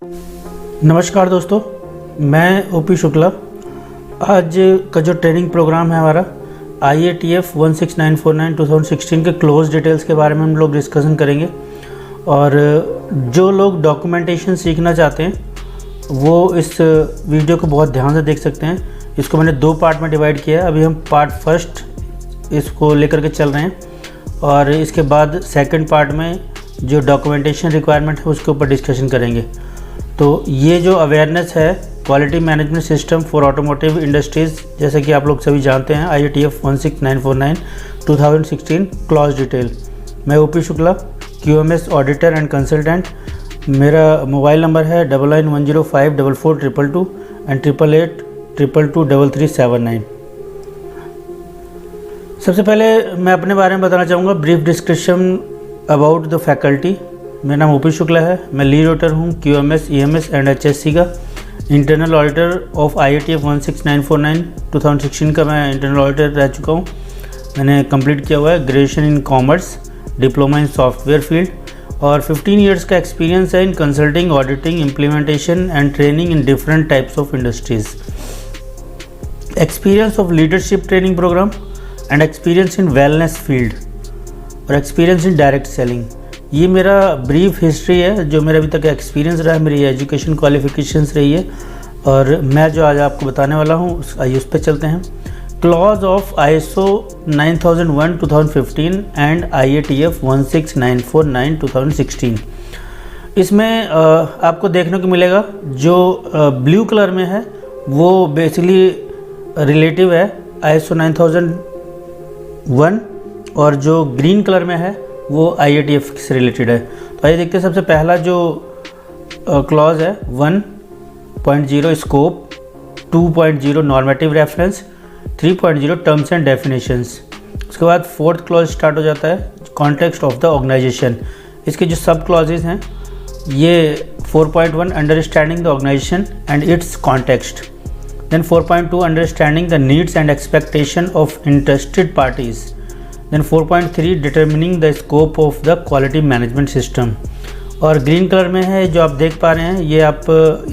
नमस्कार दोस्तों, मैं ओपी शुक्ला। आज का जो ट्रेनिंग प्रोग्राम है हमारा IATF 16949 2016 के क्लोज डिटेल्स के बारे में हम लोग डिस्कशन करेंगे। और जो लोग डॉक्यूमेंटेशन सीखना चाहते हैं वो इस वीडियो को बहुत ध्यान से देख सकते हैं। इसको मैंने 2 पार्ट में डिवाइड किया है। अभी हम पार्ट फर्स्ट इसको लेकर के चल रहे हैं और इसके बाद सेकंड पार्ट में जो डॉक्यूमेंटेशन रिक्वायरमेंट है उसके ऊपर डिस्कशन करेंगे। तो ये जो अवेयरनेस है quality management system for automotive industries, जैसे कि आप लोग सभी जानते हैं, IATF 16949 2016 क्लॉज डिटेल। मैं OP Shukla, QMS auditor and consultant. मेरा मोबाइल नंबर है 9910544222 एंड 8882223379। सबसे पहले मैं अपने बारे में बताना चाहूँगा, brief description about the faculty. मेरा नाम ओपी शुक्ला है, मैं लीड ऑडिटर हूँ QMS, EMS एंड HSC का। इंटरनल ऑडिटर ऑफ IATF 16949 2016 का मैं इंटरनल ऑडिटर रह चुका हूँ। मैंने कंप्लीट किया हुआ है graduation in commerce, diploma in software field और 15 इयर्स का एक्सपीरियंस है in consulting, auditing, implementation and training in different types of industries. Experience of leadership training programme and experience in wellness field और experience in direct selling. ये मेरा brief history है, जो मेरा अभी तक एक्सपीरियंस रहा है, मेरी एजुकेशन क्वालिफिकेशंस रही है। और मैं जो आज आपको बताने वाला हूँ आइए उस पर चलते हैं। Clause of ISO 9001 2015 and IATF 16949 2016। इसमें आपको देखने को मिलेगा जो ब्लू कलर में है वो बेसिकली रिलेटिव है ISO 9001 और जो ग्रीन कलर में है वो IATF से रिलेटेड है। तो आइए देखते हैं। सबसे पहला जो क्लॉज है 1.0 scope, 2.0 normative reference, 3.0 terms and definitions. उसके बाद फोर्थ क्लॉज स्टार्ट हो जाता है कॉन्टेक्स्ट ऑफ द ऑर्गेनाइजेशन। इसके जो सब क्लॉजेज हैं ये 4.1 understanding the organisation and its context, then 4.2 understanding the needs and expectation of interested parties, then 4.3 determining the scope of the quality management system. और green colour में है जो आप देख पा रहे हैं, ये आप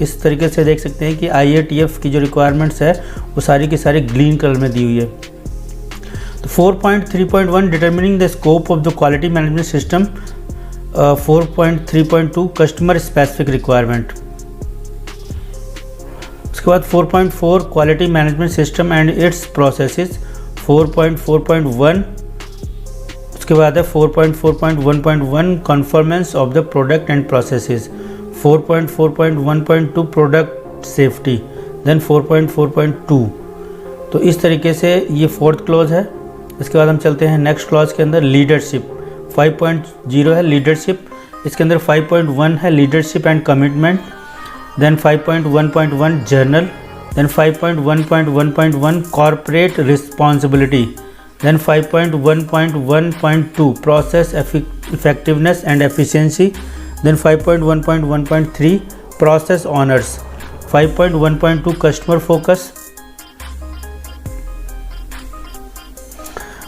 इस तरीके से देख सकते हैं कि IATF की जो रिक्वायरमेंट्स है वो सारी की सारी ग्रीन कलर में दी हुई है। तो 4.3.1 determining the scope of the quality management system, 4.3.2 customer specific requirement. उसके बाद 4.4 quality management system and its processes, 4.4.1। उसके बाद है 4.4.1.1 conformance of the product and processes, 4.4.1.2 product safety, then 4.4.2। तो इस तरीके से ये फोर्थ क्लॉज है। इसके बाद हम चलते हैं नेक्स्ट क्लॉज के अंदर, लीडरशिप 5.0 है लीडरशिप। इसके अंदर 5.1 है leadership and commitment, then 5.1.1 general, then 5.1.1.1 corporate responsibility, then 5.1.1.2 process effectiveness and efficiency, then 5.1.1.3 process owners, 5.1.2 customer focus।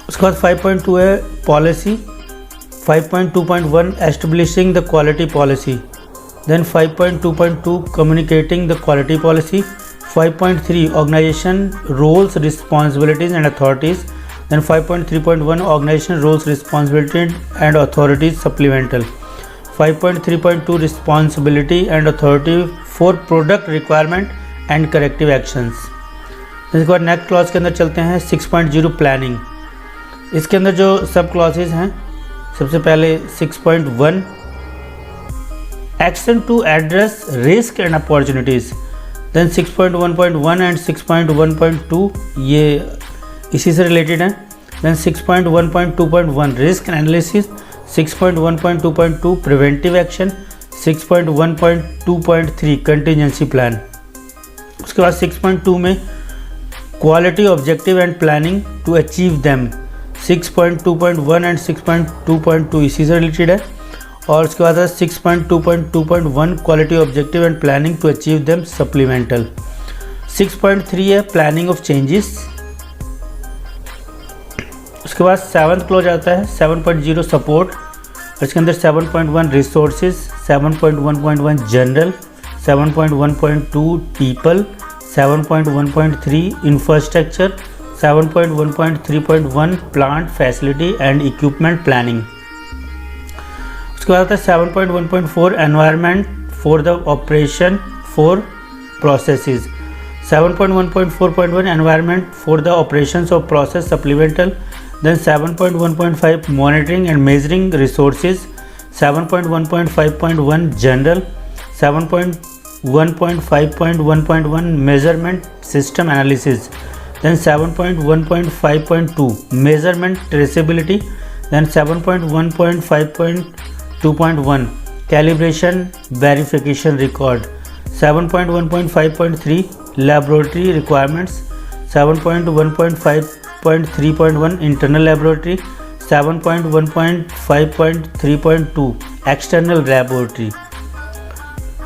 उसके बाद 5.2 है policy, 5.2.1 establishing the quality policy, then 5.2.2 communicating the quality policy, 5.3 organization roles, responsibilities and authorities, then 5.3.1 organization roles, responsibilities and authorities supplemental, 5.3.2 responsibility and authority for product requirement and corrective actions। इसके बाद next clause के अंदर चलते हैं 6.0 planning. इसके अंदर जो सब क्लॉजेज हैं, सबसे पहले 6.1 action to address risk and opportunities, then 6.1.1 and 6.1.2 ये इसी से रिलेटेड है, then 6.1.2.1 risk analysis, 6.1.2.2 preventive action, 6.1.2.3 contingency plan. उसके बाद 6.2 में quality objective and planning to achieve them, 6.2.1 and 6.2.2 इसी से रिलेटेड है। और उसके बाद है 6.2.2.1 quality objective and planning to achieve them supplemental. 6.3 है प्लानिंग ऑफ चेंजेस। उसके बाद 7th क्लॉज आता है 7.0 सपोर्ट, इसके अंदर 7.1 resources, 7.1.1 general, 7.1.2 people, 7.1.3 infrastructure, 7.1.3.1 plant facility and equipment planning। उसके बाद आता है 7.1.4 environment for the operation for processes, 7.1.4.1 environment for the operations of process supplemental, then 7.1.5 monitoring and measuring resources, 7.1.5.1 general, 7.1.5.1.1 measurement system analysis, then 7.1.5.2 measurement traceability, then 7.1.5.2.1 calibration verification record, 7.1.5.3 laboratory requirements, 7.1.5.3.1 internal laboratory, 7.1.5.3.2 external laboratory.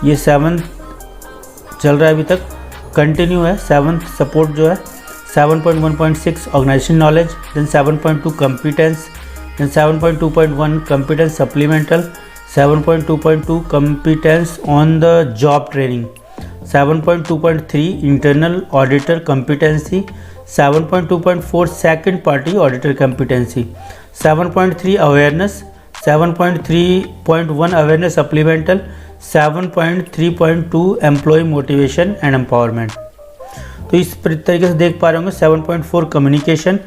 ये 7th चल रहा है अभी तक, continue है। 7th support जो है 7.1.6 organisation knowledge, then 7.2 competence, then 7.2.1 competence supplemental, 7.2.2 competence on the job training, 7.2.3 internal auditor competency, 7.2.4 second party auditor competency, 7.3 awareness, 7.3.1 awareness supplemental, 7.3.2 employee motivation and empowerment. तो इस तरीके से देख पा रहे होंगे 7.4 कम्युनिकेशन।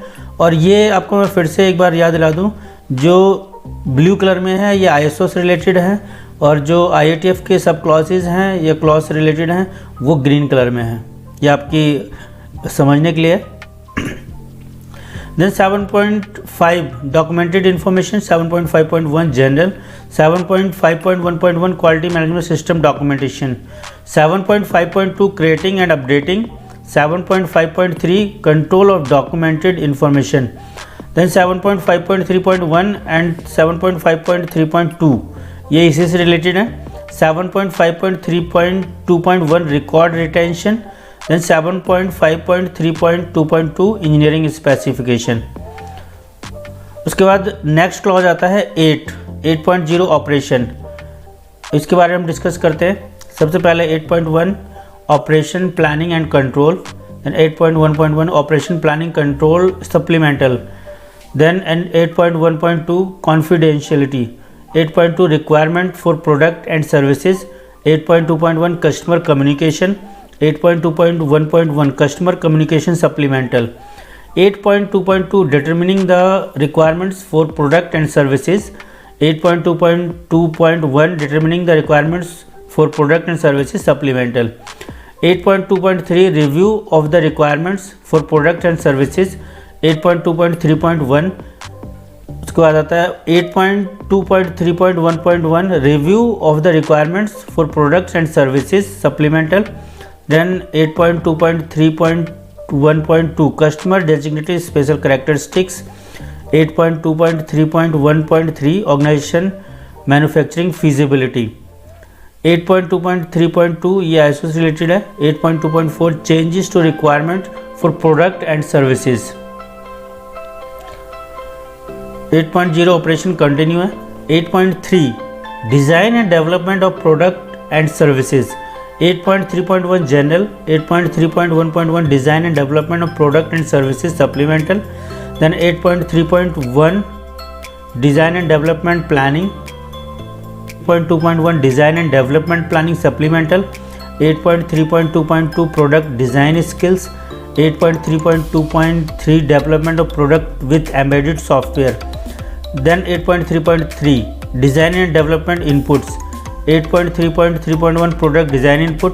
और ये आपको मैं फिर से एक बार याद दिला दूँ, जो ब्लू कलर में है ये ISO से रिलेटेड है, और जो IATF के सब क्लॉसेज हैं या क्लॉज से रिलेटेड हैं वो ग्रीन कलर में है। ये आपकी समझने के लिए। Then 7.5 documented information, 7.5.1 general, 7.5.1.1 quality management system documentation, 7.5.2 creating and updating, 7.5.3 control of documented information, then 7.5.3.1 and 7.5.3.2 ये इसी से रिलेटेड है। 7.5.3.2.1 record retention, then 7.5.3.2.2 engineering specification. उसके बाद नेक्स्ट क्लॉज आता है 8.0 ऑपरेशन। इसके बारे में हम डिस्कस करते हैं। सबसे पहले 8.1 operation planning and control, then 8.1.1 operation planning control supplemental, then 8.1.2 confidentiality, 8.2 requirement for product and services, 8.2.1 customer communication, 8.2.1.1 customer communication supplemental, 8.2.2 determining the requirements for product and services, 8.2.2.1 determining the requirements for product and services supplemental, 8.2.3 review of the requirements for product and services, 8.2.3.1। उसके बाद आता है 8.2.3.1.1 review of the requirements for products and services supplemental, then 8.2.3.1.2 customer designated special characteristics, 8.2.3.1.3 organization manufacturing feasibility, 8.2.3.2 ये ISO से related है, 8.2.4 changes to requirement for product and services, 8.0 operation continue है, 8.3 design and development of product and services, 8.3.1 general, 8.3.1.1 design and development of product and services supplemental, then 8.3.1 design and development planning, 8.2.1 design and development planning supplemental, 8.3.2.2 product design skills, 8.3.2.3 development of product with embedded software, then 8.3.3 design and development inputs, 8.3.3.1 product design input,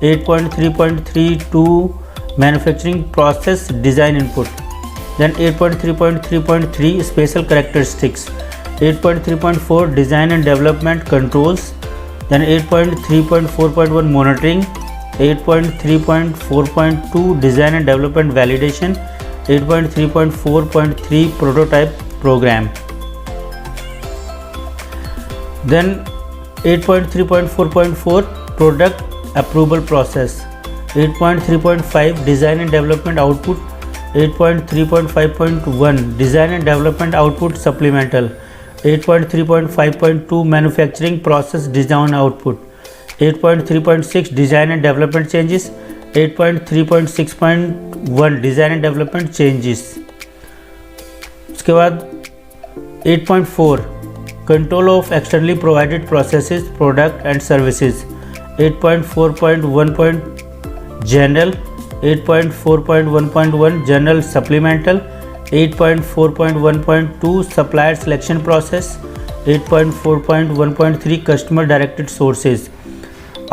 8.3.32 manufacturing process design input, then 8.3.3.3 special characteristics, 8.3.4 design and development controls, then 8.3.4.1 monitoring, 8.3.4.2 design and development validation, 8.3.4.3 prototype programme, then 8.3.4.4 product approval process, 8.3.5 design and development output, 8.3.5.1 design and development output supplemental, 8.3.5.2 manufacturing process design output, 8.3.6 design and development changes, 8.3.6.1 design and development changes. उसके बाद 8.4 control of externally provided processes product and services, 8.4.1 general, 8.4.1.1 general supplemental, 8.4.1.2 supplier selection process, 8.4.1.3 customer directed sources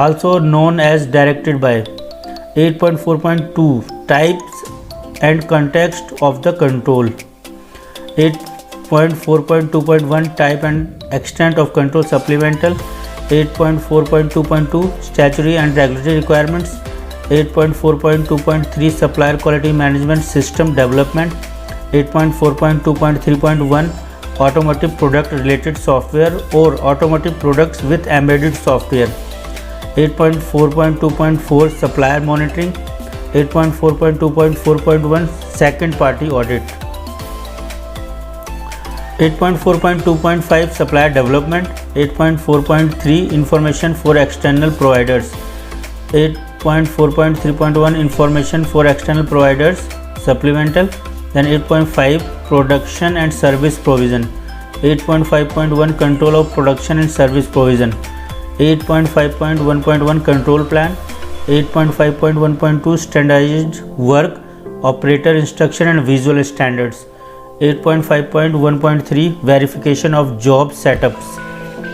also known as directed by, 8.4.2 types and context of the control, 8.4.2.1 type and extent of control supplemental, 8.4.2.2 statutory and regulatory requirements, 8.4.2.3 supplier quality management system development, 8.4.2.3.1 automotive product related software or automotive products with embedded software, 8.4.2.4 supplier monitoring, 8.4.2.4.1 second party audit, 8.4.2.5 supplier development, 8.4.3 information for external providers, 8.4.3.1 information for external providers supplemental, then 8.5 production and service provision, 8.5.1 control of production and service provision, 8.5.1.1 control plan, 8.5.1.2 standardized work operator instruction and visual standards, 8.5.1.3 verification of job setups,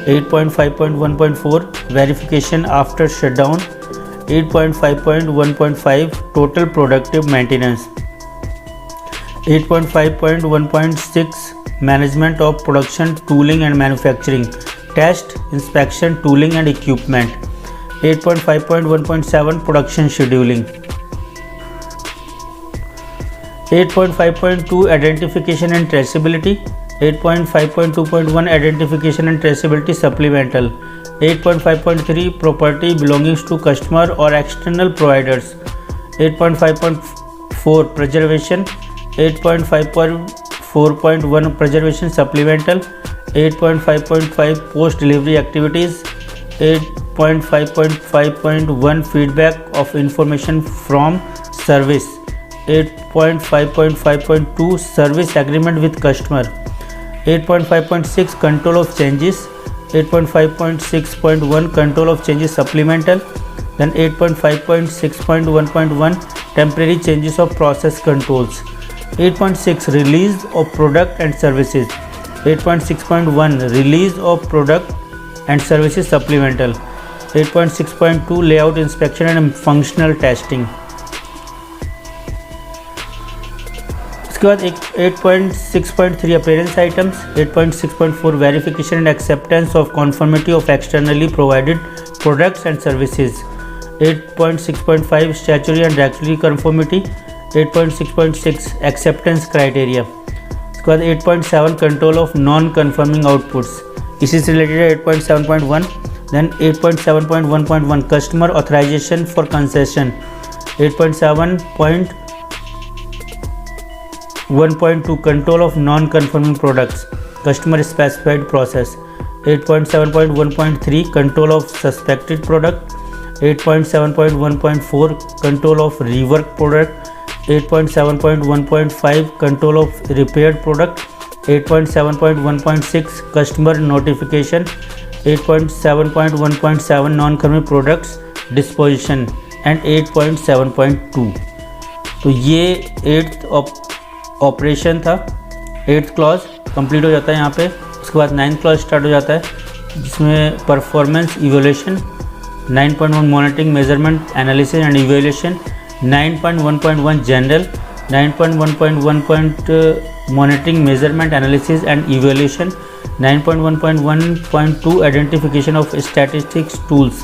8.5.1.4 verification after shutdown, 8.5.1.5 total productive maintenance, 8.5.1.6 management of production tooling and manufacturing, test, inspection, tooling and equipment, 8.5.1.7 production scheduling, 8.5.2 identification and traceability, 8.5.2.1 identification and traceability supplemental, 8.5.3 property belonging to customer or external providers, 8.5.4 preservation, 8.5.4.1 preservation supplemental, 8.5.5 post delivery activities, 8.5.5.1 feedback of information from service, 8.5.5.2 service agreement with customer, 8.5.6 control of changes, 8.5.6.1 control of changes supplemental, then 8.5.6.1.1 temporary changes of process controls, 8.6 release of product and services, 8.6.1 release of product and services supplemental, 8.6.2 layout inspection and functional testing। इसके बाद 8.6.3 appearance items, 8.6.4 verification and acceptance of conformity of externally provided products and services, 8.6.5 statutory and regulatory conformity, 8.6.6 acceptance criteria। उसके बाद 8.7 control of non conforming outputs, इसी से related है 8.7.1। Then 8.7.1.1 customer authorisation for concession, 8.7.1.2 control of non conforming products, customer specified process, 8.7.1.3 control of suspected product, 8.7.1.4 control of rework product, 8.7.1.5 control of repaired product, 8.7.1.6 customer notification, 8.7.1.7 non-conforming products disposition and 8.7.2। तो ये 8th operation था, 8th clause complete हो जाता है यहाँ पे। उसके बाद 9th क्लॉज स्टार्ट हो जाता है जिसमें performance evolution, 9.1 monitoring measurement analysis and evolution, 9.1.1 general, 9.1.1 monitoring measurement analysis and evaluation, 9.1.1.2 identification of statistics tools,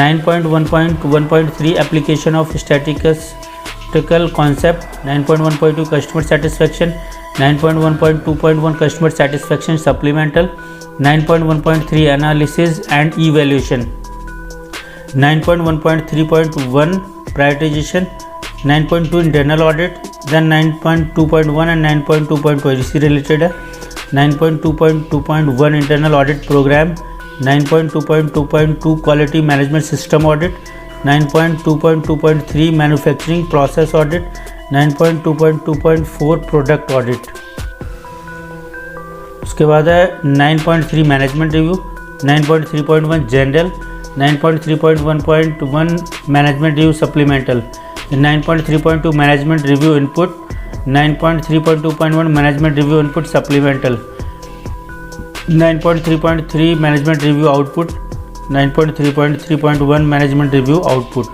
9.1.1.3 application of statistical concept, 9.1.2 customer satisfaction, 9.1.2.1 customer satisfaction supplemental, 9.1.3 analysis and evaluation, 9.1.3.1 prioritization, 9.2 internal audit, then 9.2.1 and 9.2.2 इसी रिलेटेड है। 9.2.2.1 internal audit programme 9.2.2.2 quality management system audit, 9.2.2.3 manufacturing process audit, 9.2.2.4 product audit. उसके बाद है 9.3 management review, 9.3.1 general, 9.3.1.1 management review supplemental, 9.3.2 management review input, 9.3.2.1 management review input supplemental, 9.3.3 management review output, 9.3.3.1 management review output.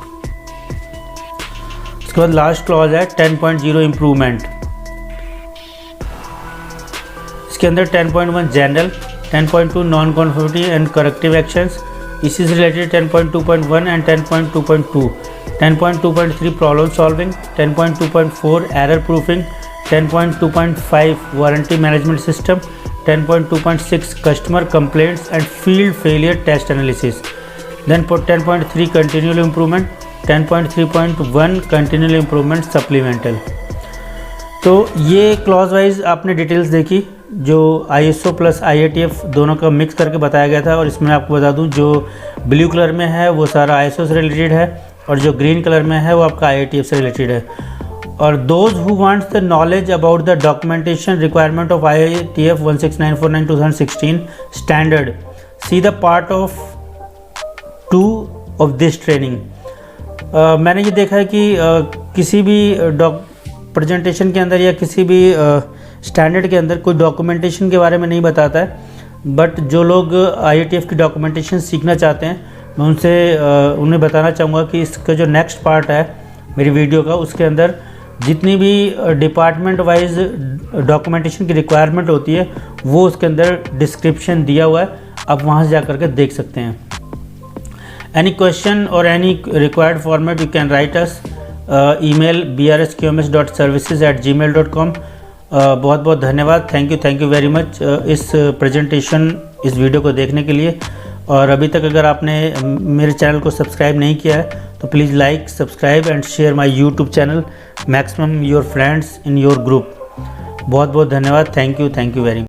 उसके बाद last clause है 10.0 improvement. इसके अंदर 10.1 general, 10.2 non conformity and corrective actions, इसी से related 10.2.1 and 10.2.2, 10.2.3 problem solving, 10.2.4 error proofing, 10.2.5 warranty management system, 10.2.6 customer complaints and field failure test analysis, then 10.3 continual improvement, 10.3.1 continual improvement supplemental. तो ये clause wise आपने details देखी, जो ISO plus IATF दोनों का mix करके बताया गया था। और इसमें आपको बता दूं, जो ब्लू कलर में है वो सारा ISO से रिलेटेड है, और जो ग्रीन कलर में है वो आपका IATF से रिलेटेड है। और those who wants the knowledge about the documentation requirement of IATF 16949 2016 standard, see the part of 2 of this training. मैंने ये देखा है कि किसी भी प्रेजेंटेशन के अंदर या किसी भी स्टैंडर्ड के अंदर कोई डॉक्यूमेंटेशन के बारे में नहीं बताता है, बट जो लोग IATF की डॉक्यूमेंटेशन सीखना चाहते हैं, मैं उनसे उन्हें बताना चाहूँगा कि इसका जो नेक्स्ट पार्ट है मेरी वीडियो का, उसके अंदर जितनी भी डिपार्टमेंट वाइज डॉक्यूमेंटेशन की रिक्वायरमेंट होती है वो उसके अंदर डिस्क्रिप्शन दिया हुआ है, आप वहाँ से जा कर के देख सकते हैं। एनी क्वेश्चन और any required format you can write us, email brsqms.services@gmail.com। बहुत बहुत धन्यवाद, थैंक यू वेरी मच इस प्रेजेंटेशन, इस वीडियो को देखने के लिए। और अभी तक अगर आपने मेरे चैनल को सब्सक्राइब नहीं किया है तो please like, subscribe and share my YouTube channel maximum your friends in your group. बहुत बहुत धन्यवाद, थैंक यू वेरी मच।